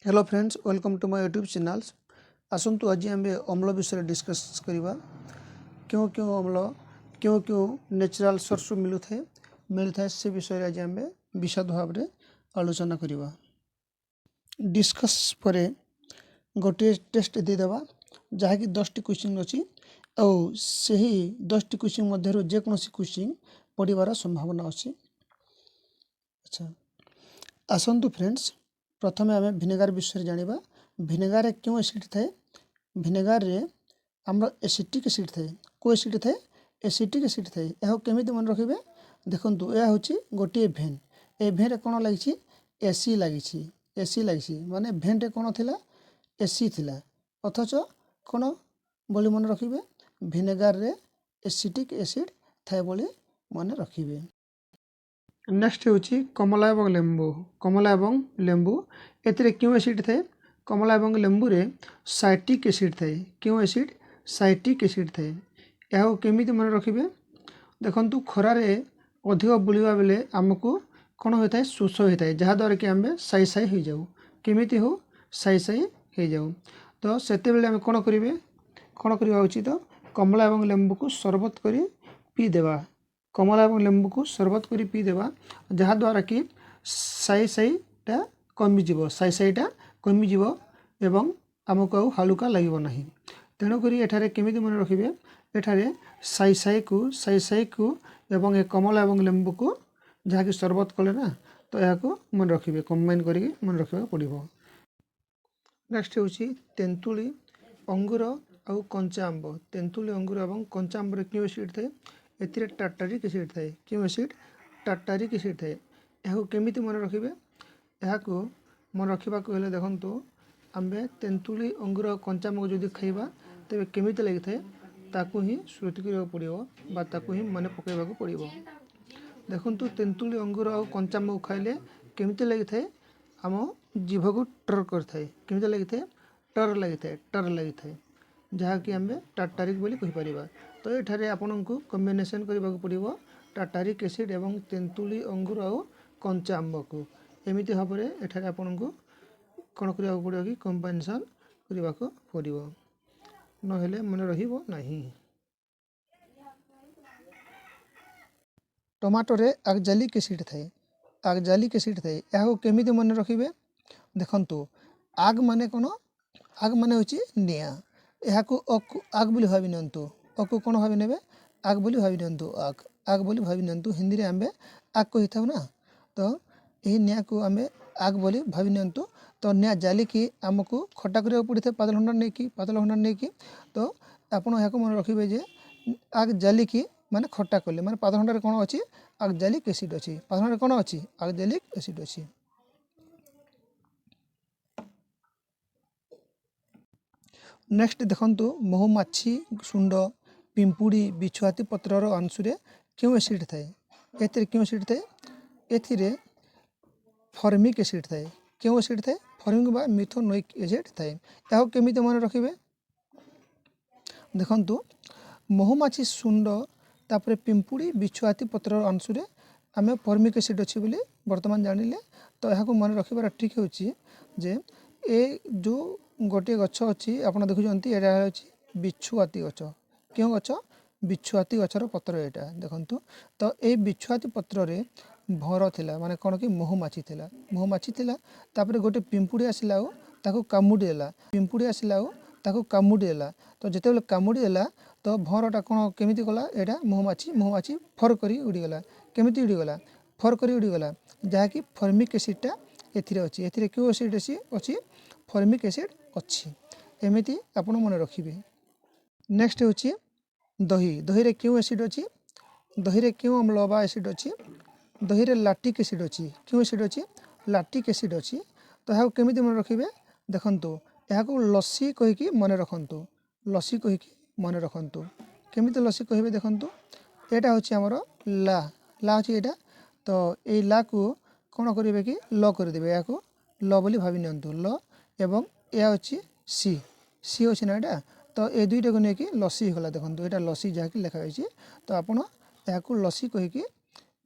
Hello friends, welcome to my YouTube channels. आसतु आज आम अम्ल विषय डिस्कस करवा। क्यों क्यों अम्ल क्यों क्यों नेचुरल सोर्स मिलता है से विषय आज आम विशद भाव में आलोचना करवा। डिस्कस पर गोटे टेस्ट देदेवा जहाँकि 10टी क्वेश्चन अच्छी और सही 10टी क्वेश्चन मध्य जेकोसी क्वेश्चन पढ़वार संभावना अच्छी। अच्छा आसतु फ्रेंड्स, प्रथमे आम भिनेगार विषय जाना। भिनेगार क्यों एसिड थाए? भिनेगार रे आमर एसिटिक एसिड थाए। को एसिड थाए? एसिटिक एसिड थाए। यह केमी मन रखिए देखु, यह हूँ गोटे भेन। ए भेन कौन लगी? एसी लगी। एसी लगी माने भेन रे कौन थिला? एसी थिला। अथच कौन बोली मन रखिए भिनेगार रे एसिटिक एसिड थाए बोली मन रखिए। नेक्स्ट हूँ कमला एवं लेंबू। कमला एवं लेंबू एथिरे क्यों एसिड थाए? कमला एवं लेंबू रे साइट्रिक एसिड थाए। क्यों एसिड? साइट्रिक एसिड थाए। यह केमी मन रखिए देखु, खरारे अधिक बुलिवा बेले आमको कौन होता है? शोष होता है, जहाँद्वारा कि आम साई साई हो जाऊ। केमिति हो? साई साई हो जाऊ। तो सेते बेले आम कौन करेंगे? कौन करवा उचित? कमला एवं लेंबू को शरबत करी पी देवा। कमला एवं लेंबू को शरबत करी पी देवा, जहाँद्वारा कि साई साईटा कमिज। साई साईटा कमिज एवं आमको आउ हालुका लगे ना। तेणुक एठारे केमिति मन रखिए एठारे साई साई को एवं ए कमला एवं लेंबू को जहाँकि शरबत कले ना, तो यह मन रखिए कंबाइन करके मन रखा पड़ो। नेक्स्ट हूँ तेंतुली अंगूर आउ कंचा आंब। तेंतुली अंगूर एवं कंचा आंबर क्यों एसिड थाए? एथिरे टार्टारिक एसिड थाए। क्यों एसिड? टार्टारिक एसिड थाए। यह केमिति मन रखिए? यह मन रखा देखु, आम तेंतुली अंगूर और कंचा आंब जो खाइबा तेरे केमिति लगी थाए ताकू ही श्रुति करा पड़ो बा ताकू ही मन पकड़ा पड़ो। देखु, तेंतुली अंगूर और कंचा आंब खाइले केमिति लगी थाए? आम जीभ को टर कर थाए। केमिति लगी थाए? टर लगी थाए। टर लगी थाए, जहाँकि आम टार्टारिक बोली कहि परिबा। तो एठारे आपन को कॉम्बिनेशन करने पड़ो टार्टारिक एसिड एवं तेंतुली अंगूर और कंचा आंब को। एमिति भाव में एठारे आपन को कौन करा पड़ो कि कॉम्बिनेशन करने पड़ो, नहेले मन रहिबो नहीं। टमाटोरे आक्जालिक एसिड थाए। आक्जालिक एसिड थाए। यह केमिति मन रखिए देखु, आग माने कौन? आग माने होची निया। यह को आग बोली भावी नियंतु। अकु कौन भावी नेबे? आग बोली भावी नियंतु। आग आग बोली भावी नियंतु। हिंदी रे आंबे आग कही था ना, तो यही निया को आंबे आग बोली भावी नियंतु। तो निया जालिकी आमको खटा करिया पड़ी था पातल हंडा नहीं की। तो आपन यह मन रखिए जे आग जालिकी माने खटा कले माने पातल हंडा कौन अच्छी? आक्जालिक एसिड अच्छी। पातल हंडा कौन अच्छी? आक्जालिक एसिड अच्छी। नेक्स्ट देखु, महुमाछी सुंड पिंपुड़ी बिछुआती पत्रर अंशुरे क्यों एसिड थाए? एथिरे क्यों एसिड थाए? एथिरे फॉर्मिक एसिड थाए। क्यों एसिड थाए? फॉर्मिक बा मिथोनोइक एसिड थाए। यह केमिति मन रखिए देखु, महुमाछी सुंड तापर पिंपुड़ी बिछुआती पत्रर अंशुरे आम फॉर्मिक एसिड अच्छी बोली बर्तमान जानिले। तो यह मन रखिबार ट्रिक होची जे ए जो गोटे गछ अच्छी आप देखुं यहाँ बिछुआती गछ। क्यों गछ? बिछुआती गचर पत्र यहाँ देखु। तो ये बिछुआती पत्र रे भर थिला माने कौन कि महुमाछी थिला। महुमाछी थिला तापर गोटे पिंपुड़ी आसिला ताकू कामुड़ी देला। पिंपुड़ी आसिला ताकू कामुड़ी देला। तो जिते बेले कामुड़ी देला तो भरटा कौन केमिति गला? एटा महुमाछी फर करी उड़ीगला। केमिति उड़ीगला? फर करी उड़ीगला, जहाँकि फॉर्मिक एसिडटा एथिरे अच्छी। एथिरे क्यों एसिड अच्छी? फॉर्मिक एसिड अच्छी। एमिति आपण मन रखिए। नेक्स्ट हूँ दही। दही रे क्यों एसिड अच्छी? दही रे क्यों अम्ल बा एसिड अच्छी? दही रे लैक्टिक एसिड अच्छी। क्यों एसिड अच्छी? लैक्टिक एसिड अच्छी। तो यह केमिति मन रखिए देखु, यह को लस्सी कहीकि मन रखु। लस्सी कहीकि मन रखु। केमिति लस्सी कहे देखु, यहाँ हूँ आमर ला। ला अच्छी यहाँ। तो ये ला को कौन करेंगे कि ल करदे। या को ल बोली भावी नियंतु। ल एवं यह अच्छी सी। सी अच्छी ना यहाँ। तो ये दुईटा को लेकिन लस्सी होगा देखो, यहाँ लस्सी जहाँकि लिखाई। तो आपड़ यहाँ को लस्सी कहीकि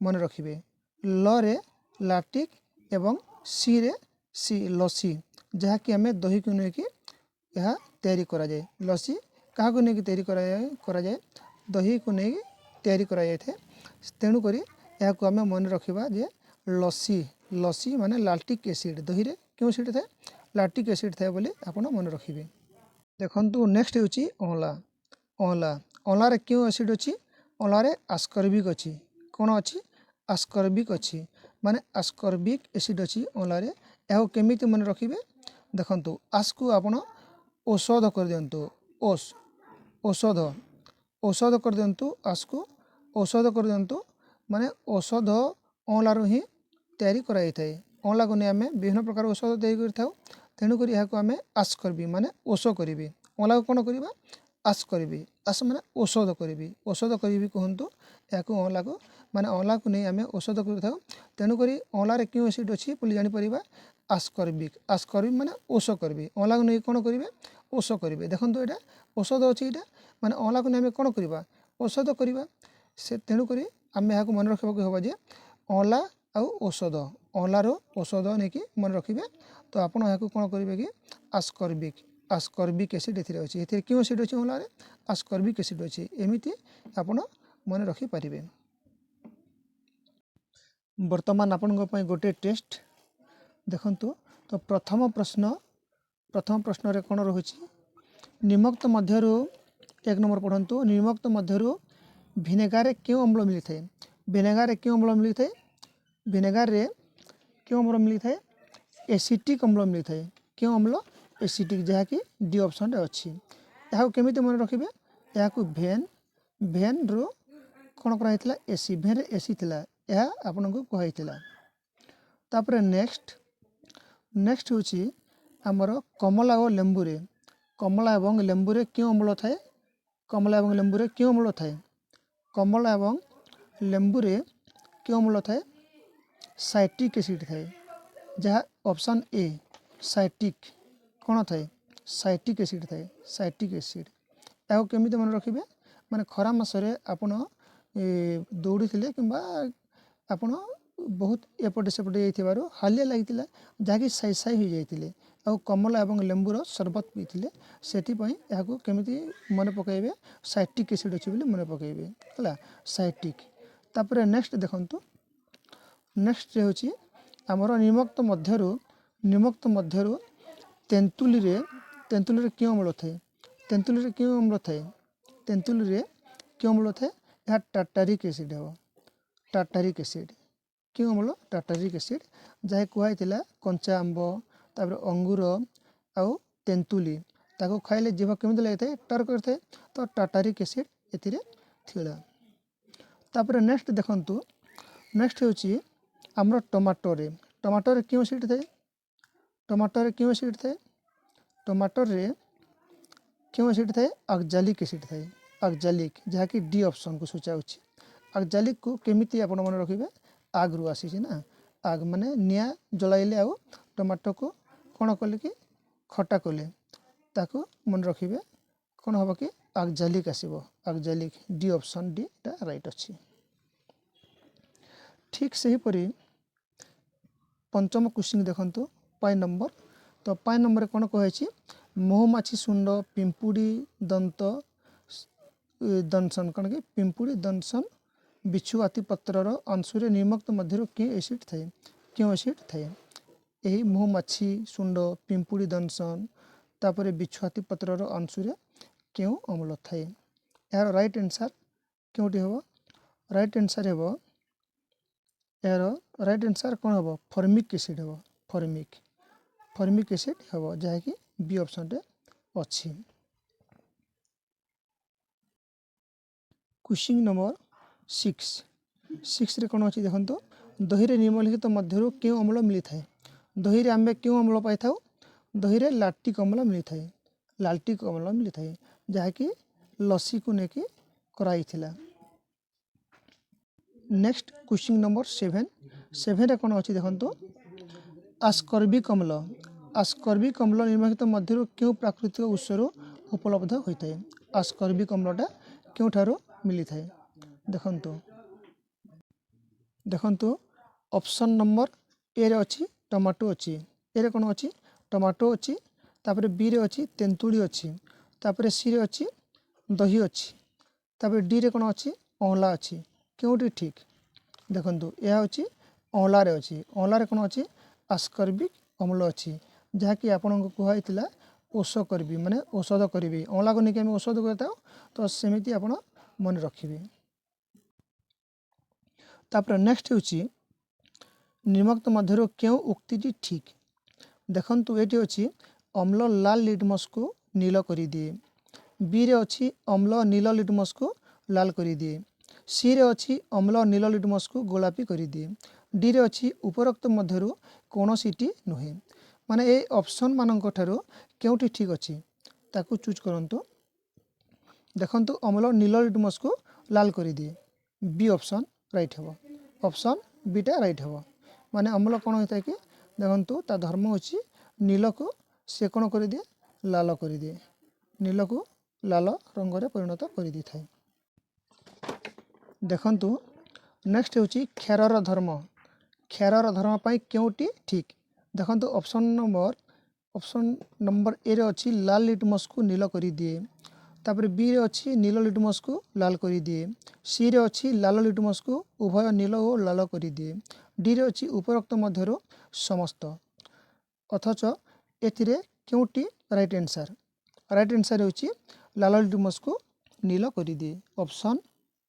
मन रखिए। ल रे लैक्टिक एवं सी रे सी लसी जहाँकि आम दही को लेकिन यह तैयारी करा जाए। लसी क्या नहीं तैयारी करा जाए दही को नहीं तैयारी करा जाए। तेणुक यह आम मन रखा जे लसी लसी माने लाक्टिक एसिड दही रे क्यों एसिड थाए लाक्टिक एसिड थाए बोली आपण मन रखिए। देखंतु नेक्स्ट होची अँला अँला अँला रे क्यों एसिड अच्छी अँला रे आस्कर्बिक अच्छी कौन अच्छी आस्कर्बिक अच्छी माने आस्कर्बिक एसिड अच्छी अँला रे यह केमिति मन रखिए। देखंतु आस को आपण औषध कर दियंतु औषध औषध कर दियंतु आस को औषध कर दियंतु माने औषध अँला रो ही तैयारी कराई थाए। अँला को नहीं आम विभिन्न प्रकार औषध तैयारी करिथाउ। तेणुक यह आम आस करी माने ओष करी अँला को कौन करवा आस करी आस माने औषध करी औषध करी कहतु या अँला को माने अँला को नहीं आम औषध कर। तेणुक अँला रे क्यों एसिड अच्छी बोली जापर आस्कर्बिक माने ओष करी अँला को नहीं कौन करेंगे ओष करेंगे। देखो यहाँ औषध अच्छी यहाँ माने अँला को नहीं आम कौन करवा औषध करवा से तेणुक आम यहाँ मन रखा हम जे अँला आउ औषध अँलार औषध नहीं कि मन रखिए। तो आप कौन करेंगे कि आस्कर्बिक एसिड अच्छी क्यों एसिड अच्छी अँला रे आस्कर्बिक एसिड अच्छी एमती आप मन रखिपारे। वर्तमान आपण गोटे टेस्ट देखंतु। तो प्रथम प्रश्न रे कौन रही निम्नोक्त मध्यरु एक नंबर पढ़ंतु निम्नोक्त मध्यरु भिनेगार क्यों अम्ल मिलता है भिनेगार क्यों अम्ल मिलता है भिनेगार रे क्यों अम्ल मिलता है एसिटिक अम्ल मिलता है क्यों अम्ल एसिटिक जहाँकि डी ऑप्शन रे अच्छी। यहाँ केमिति मन रखिए यहाँ भेन रो कौन कराइला एसी भेन रे एसी थिला यह आपन को कहितला। तापर नेक्स्ट होची हमर कमला और लेंबू रे कमला एवं लेंबू रे क्यों अम्ल थाए कमला एवं लेंबू रे क्यों अम्ल थाए कमला एवं लेंबू रे क्यों अम्ल थाए साइट्रिक एसिड थाए जहाँ ऑप्शन ए साइट्रिक कौन थाए साइट्रिक एसिड थाए साइट्रिक एसिड। या केमिति मन रखिए माने खरा मासरे आपण दौड़ी थिले किंबा आपण बहुत एपटे सेपटे जाइथिबारो हालिया लागितिला जहाँकि साई साई हो जाइतिले आ कमला एवं लेंबूर सरबत पीथिले सेटिपई याको केमिति मन पकाइबे साइट्रिक एसिड अछि बोली मन पकाइबे हला साइट्रिक। तापर नेक्स्ट देखंतु नेक्स्ट होची हमर निम्नोक्त मध्यरु तेंतुली रे क्यों अम्ल थाए तेंतुली रे क्यों अम्ल थाए तेंतुली रे क्यों अम्ल थाए यह टार्टारिक एसिड है टार्टारिक एसिड क्यों अम्ल टार्टारिक एसिड जहाँ कहला कंचा आंब तापर अंगूर आउ तेंतुली ताको खाइले जीभ केमिति लगे टर करते तो टार्टारिक एसिड एथिरे थिला। तापर नेक्स्ट देखंतु नेक्स्ट होची हमर टमाटो रे क्यों एसिड थाए टमाटो रे क्यों एसिड थाए टमाटो रे क्यों एसिड थाए ऑक्जालिक एसिड थाए ऑक्जालिक जहाँ कि डी ऑप्शन को सूचाउछि। ऑक्जालिक को केमिति आपण मन रखिबे आग रु आसी ना आग माने निया जलाइले आउ टमाटो को कौन कले कि खटा कले ताको मन रखिबे कौन हम कि ऑक्जालिक आसीबो ऑक्जालिक डी ऑप्शन डी टा राइट अच्छी। ठीक सही परी पंचम क्वेश्चन देखंतु पाई नंबर तो पाई नंबर कौन कहे महुमाछी सुंड पिंपुड़ी दंत दंशन कौन कि पिंपुड़ी दंशन बिछु आति पत्रर अंशुरे निम्नोक्त मध्यरु क्यों एसिड थाए यही महुमाछी सुंड पिंपुड़ी दंशन तापर बिछु आति पत्रर अंशुरे क्यों अम्ल थाए यार राइट आंसर क्योंटी हम राइट आंसर हम यार राइट आंसर कौन हम फॉर्मिक एसिड हम फॉर्मिक एसिड हम जहाँ कि बी ऑप्शन रे अच्छी। क्वेश्चन नंबर 6 रे कौन अच्छी देखो दही रे निम्नलिखित मध्यरु क्यों अम्ल मिलता है दही रे आमे क्यों अम्ल पाई थाउ दही रे लैक्टिक अम्ल मिलता है जहाँ कि लस्सी को लेकिन कराई थिला। नेक्स्ट क्वेश्चन नंबर 7 रे कौन अच्छी देखो आस्कर्बिक अम्ल निम्नलिखित मध्यरु क्यों प्राकृतिक उत्सरु उपलब्ध होता है आस्कर्बिक अम्लटा क्यों ठारो मिली थाए देखंतु ऑप्शन नंबर ए रे अच्छी टमाटो अच्छी ए कौन अच्छी टमाटो अच्छी तापर बी रे अच्छी तेंतुड़ी अच्छी तापर सी रे अच्छी दही अच्छी तापर डी रे कौन अच्छी अँला अच्छी क्योंटी ठीक देखंतु यह हूँ अँला रे अच्छी अँला रे कौन अच्छी आस्कर्बिक अम्ल अच्छी जहाँकि आपन को कहला ओषकर्बी माने औषध करी अँला को लेकिन औषध करता तो सेमती आप मन रखिए। तापर नेक्स्ट हूँ निम्नलिखित मध्य क्यों उक्ति ठीक देखंतु ये अच्छी अम्ल लाल लिटमस को नील कर दिए बी रे अच्छी अम्ल नील लिटमस को लाल कर दिए सी रे अच्छी अम्ल नील लिटमस को गोलापी कर दिए डी रे अच्छी उपरोक्त मध्य कौन सीटी नुहे माने ये ऑप्शन मानक ठारो क्योंटी ठीक अच्छी ताकू चूज करंतु देखंतु अम्ल नील लिटमस को लाल कर दिए बी ऑप्शन राइट हेबो ऑप्शन बीटा राइट हेबो माने अम्ल कौन होता है कि देखंतु ता धर्म होची नील को से कौन कर दिए लाल कर दिए नील को लाल रंग रे परिणत कर दी थाए। देखंतु नेक्स्ट होची क्षारर धर्म पाई क्योंटी ठीक देखंतु ऑप्शन नंबर ए रे अच्छी लाल लिटमस को नील कर दिए तापर बी रे अच्छी नील लिटमस को लाल कर दिए सी रे अच्छी लाल लिटमस को उभय नील और लाल कर दिए डी रे अच्छी उपरोक्त मध्य समस्त अथच एथिरे क्योंटी राइट आंसर होची लाल लिटमस को नील कर दिए ऑप्शन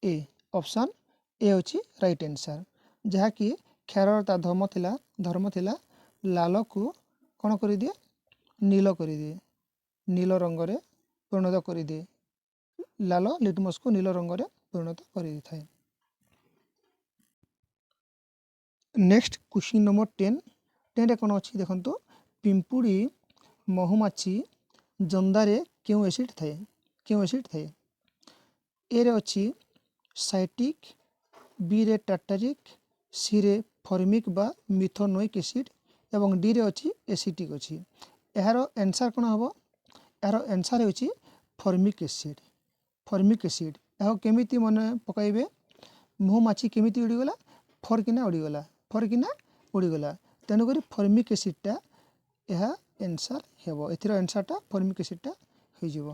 ए होची राइट आंसर जहाँकि क्षारर ता धर्म थिला लाल को कौन कर दिए नील रंग रे परिणत कर दिए लाल लिटमस को नील रंग रे परिणत कर दी थाए। नेक्स्ट क्वेश्चन नंबर 10 रे कौन अच्छी देखंतु पिंपुड़ी महुमाछी जंदारे क्यों एसिड थाए ए रे अच्छी साइटिक बी रे टार्टारिक सी रे फॉर्मिक बा मिथोनोइक एसिड एवं डी रे अच्छी एसिटिक अच्छी यार आंसर कौन हम यार आंसर होची फॉर्मिक एसिड यह केमिति मन पकाइबे महुमाछी केमिति उड़ीगला फरकिना उड़ीगला तेणुक फॉर्मिक एसिडटा यह आंसर हेबो एथिर आंसरटा फॉर्मिक एसिडटा हो जिवो।